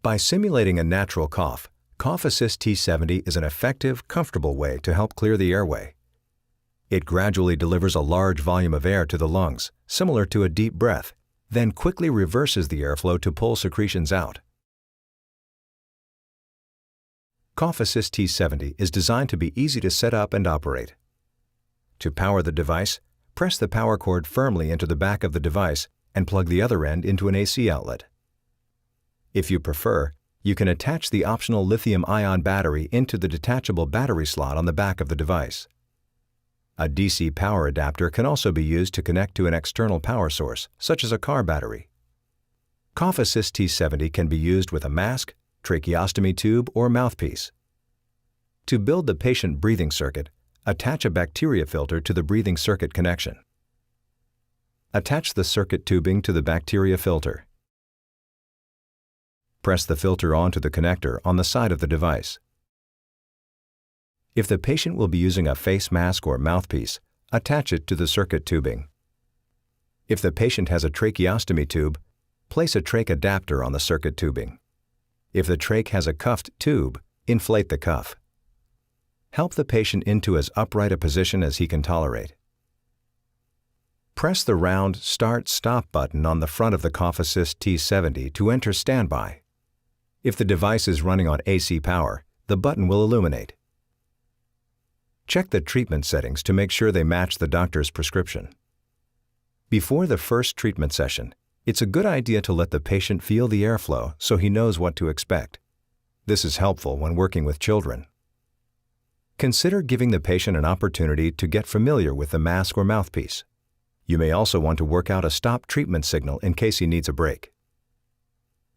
By simulating a natural cough, CoughAssist T70 is an effective, comfortable way to help clear the airway. It gradually delivers a large volume of air to the lungs, similar to a deep breath, then quickly reverses the airflow to pull secretions out. CoughAssist T70 is designed to be easy to set up and operate. To power the device, press the power cord firmly into the back of the device and plug the other end into an AC outlet. If you prefer, you can attach the optional lithium-ion battery into the detachable battery slot on the back of the device. A DC power adapter can also be used to connect to an external power source, such as a car battery. CoughAssist T70 can be used with a mask, tracheostomy tube, or mouthpiece. To build the patient breathing circuit, attach a bacteria filter to the breathing circuit connection. Attach the circuit tubing to the bacteria filter. Press the filter onto the connector on the side of the device. If the patient will be using a face mask or mouthpiece, attach it to the circuit tubing. If the patient has a tracheostomy tube, place a trach adapter on the circuit tubing. If the trach has a cuffed tube, inflate the cuff. Help the patient into as upright a position as he can tolerate. Press the round Start/Stop button on the front of the CoughAssist T70 to enter standby. If the device is running on AC power, the button will illuminate. Check the treatment settings to make sure they match the doctor's prescription. Before the first treatment session, it's a good idea to let the patient feel the airflow so he knows what to expect. This is helpful when working with children. Consider giving the patient an opportunity to get familiar with the mask or mouthpiece. You may also want to work out a stop treatment signal in case he needs a break.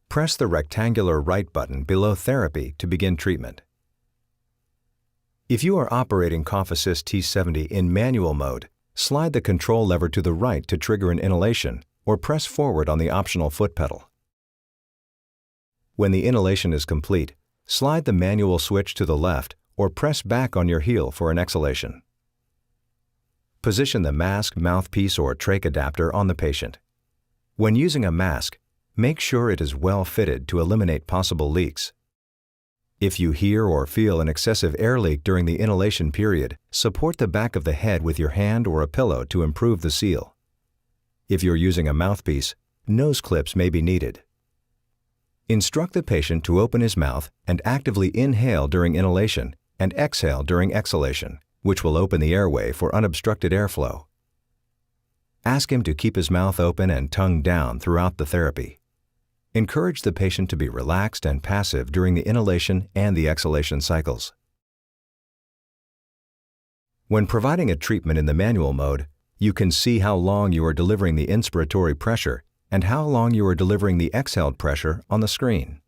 Press the rectangular right button below Therapy to begin treatment. If you are operating CoughAssist T70 in manual mode, slide the control lever to the right to trigger an inhalation or press forward on the optional foot pedal. When the inhalation is complete, slide the manual switch to the left or press back on your heel for an exhalation. Position the mask, mouthpiece, or trach adapter on the patient. When using a mask, make sure it is well fitted to eliminate possible leaks. If you hear or feel an excessive air leak during the inhalation period, support the back of the head with your hand or a pillow to improve the seal. If you're using a mouthpiece, nose clips may be needed. Instruct the patient to open his mouth and actively inhale during inhalation and exhale during exhalation, which will open the airway for unobstructed airflow. Ask him to keep his mouth open and tongue down throughout the therapy. Encourage the patient to be relaxed and passive during the inhalation and the exhalation cycles. When providing a treatment in the manual mode, you can see how long you are delivering the inspiratory pressure and how long you are delivering the exhaled pressure on the screen.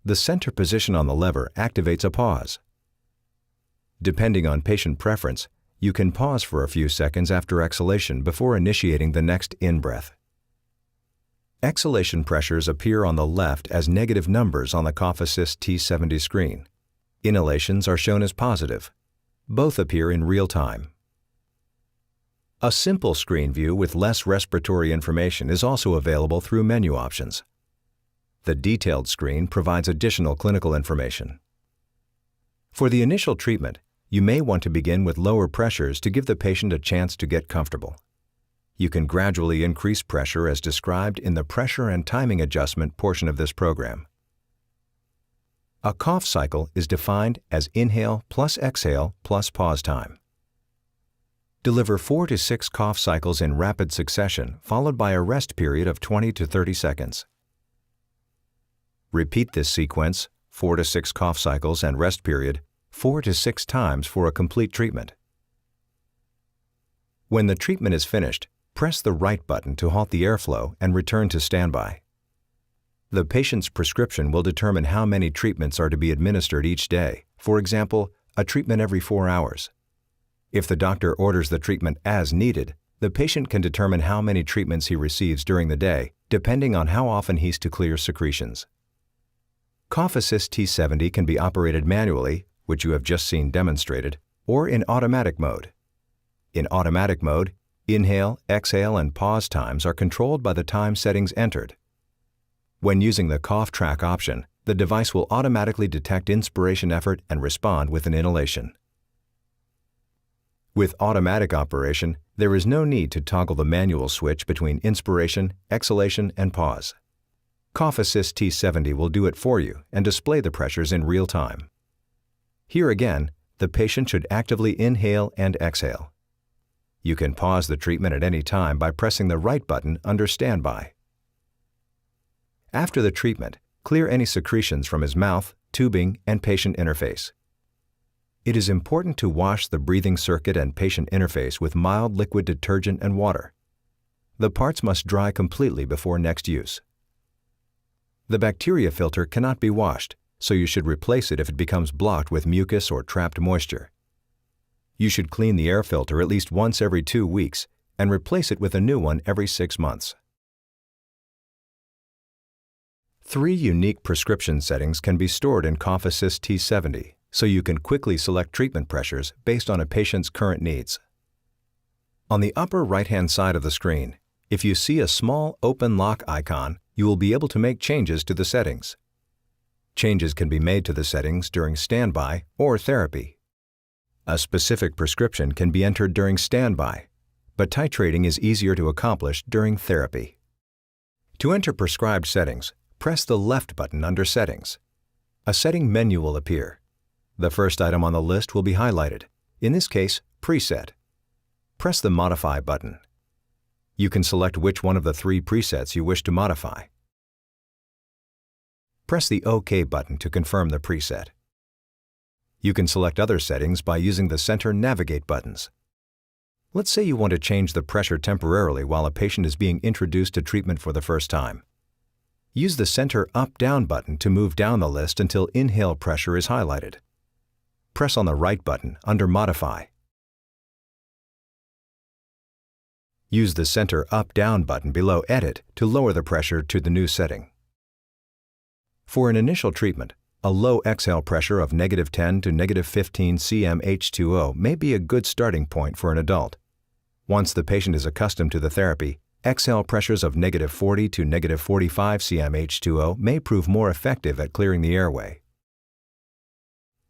The center position on the lever activates a pause. Depending on patient preference, you can pause for a few seconds after exhalation before initiating the next in-breath. Exhalation pressures appear on the left as negative numbers on the CoughAssist T70 screen. Inhalations are shown as positive. Both appear in real time. A simple screen view with less respiratory information is also available through menu options. The detailed screen provides additional clinical information. For the initial treatment, you may want to begin with lower pressures to give the patient a chance to get comfortable. You can gradually increase pressure as described in the pressure and timing adjustment portion of this program. A cough cycle is defined as inhale plus exhale plus pause time. Deliver 4 to 6 cough cycles in rapid succession, followed by a rest period of 20 to 30 seconds. Repeat this sequence, 4 to 6 cough cycles and rest period, 4 to 6 times for a complete treatment. When the treatment is finished, press the right button to halt the airflow and return to standby. The patient's prescription will determine how many treatments are to be administered each day, for example, a treatment every 4 hours. If the doctor orders the treatment as needed, the patient can determine how many treatments he receives during the day, depending on how often he's to clear secretions. CoughAssist T70 can be operated manually, which you have just seen demonstrated, or in automatic mode. In automatic mode, inhale, exhale, and pause times are controlled by the time settings entered. When using the cough track option, the device will automatically detect inspiration effort and respond with an inhalation. With automatic operation, there is no need to toggle the manual switch between inspiration, exhalation, and pause. CoughAssist T70 will do it for you and display the pressures in real time. Here again, the patient should actively inhale and exhale. You can pause the treatment at any time by pressing the right button under Standby. After the treatment, clear any secretions from his mouth, tubing, and patient interface. It is important to wash the breathing circuit and patient interface with mild liquid detergent and water. The parts must dry completely before next use. The bacteria filter cannot be washed, so you should replace it if it becomes blocked with mucus or trapped moisture. You should clean the air filter at least once every 2 weeks and replace it with a new one every 6 months. 3 unique prescription settings can be stored in CoughAssist T70, so you can quickly select treatment pressures based on a patient's current needs. On the upper right-hand side of the screen, if you see a small open lock icon, you will be able to make changes to the settings. Changes can be made to the settings during standby or therapy. A specific prescription can be entered during standby, but titrating is easier to accomplish during therapy. To enter prescribed settings, press the left button under Settings. A setting menu will appear. The first item on the list will be highlighted, in this case, Preset. Press the Modify button. You can select which one of the 3 presets you wish to modify. Press the OK button to confirm the preset. You can select other settings by using the center Navigate buttons. Let's say you want to change the pressure temporarily while a patient is being introduced to treatment for the first time. Use the center Up-Down button to move down the list until inhale pressure is highlighted. Press on the right button under Modify. Use the center Up-Down button below Edit to lower the pressure to the new setting. For an initial treatment, a low exhale pressure of -10 to -15 cm H2O may be a good starting point for an adult. Once the patient is accustomed to the therapy, exhale pressures of -40 to -45 cm H2O may prove more effective at clearing the airway.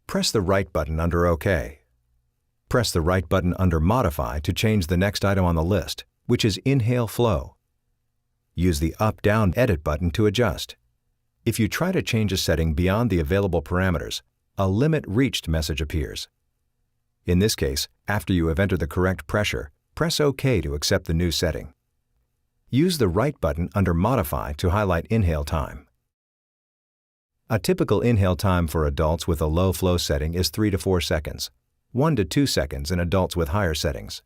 Press the right button under OK. Press the right button under Modify to change the next item on the list, which is Inhale Flow. Use the Up-Down Edit button to adjust. If you try to change a setting beyond the available parameters, a Limit Reached message appears. In this case, after you have entered the correct pressure, press OK to accept the new setting. Use the right button under Modify to highlight inhale time. A typical inhale time for adults with a low flow setting is 3 to 4 seconds, 1 to 2 seconds in adults with higher settings.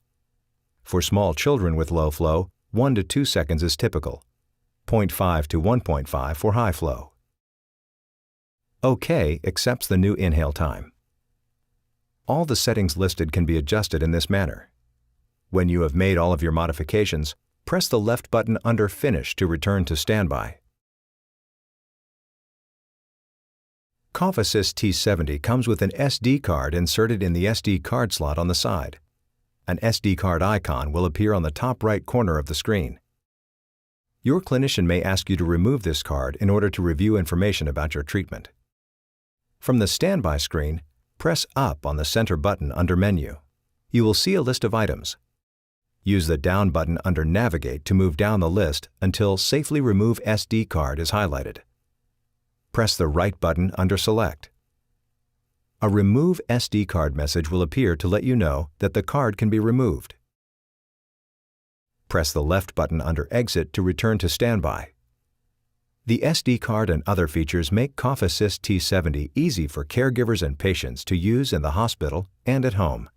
For small children with low flow, 1 to 2 seconds is typical, 0.5 to 1.5 for high flow. OK accepts the new inhale time. All the settings listed can be adjusted in this manner. When you have made all of your modifications, press the left button under Finish to return to standby. CoughAssist T70 comes with an SD card inserted in the SD card slot on the side. An SD card icon will appear on the top right corner of the screen. Your clinician may ask you to remove this card in order to review information about your treatment. From the standby screen, press Up on the center button under Menu. You will see a list of items. Use the down button under Navigate to move down the list until Safely Remove SD Card is highlighted. Press the right button under Select. A Remove SD Card message will appear to let you know that the card can be removed. Press the left button under Exit to return to standby. The SD card and other features make CoughAssist T70 easy for caregivers and patients to use in the hospital and at home.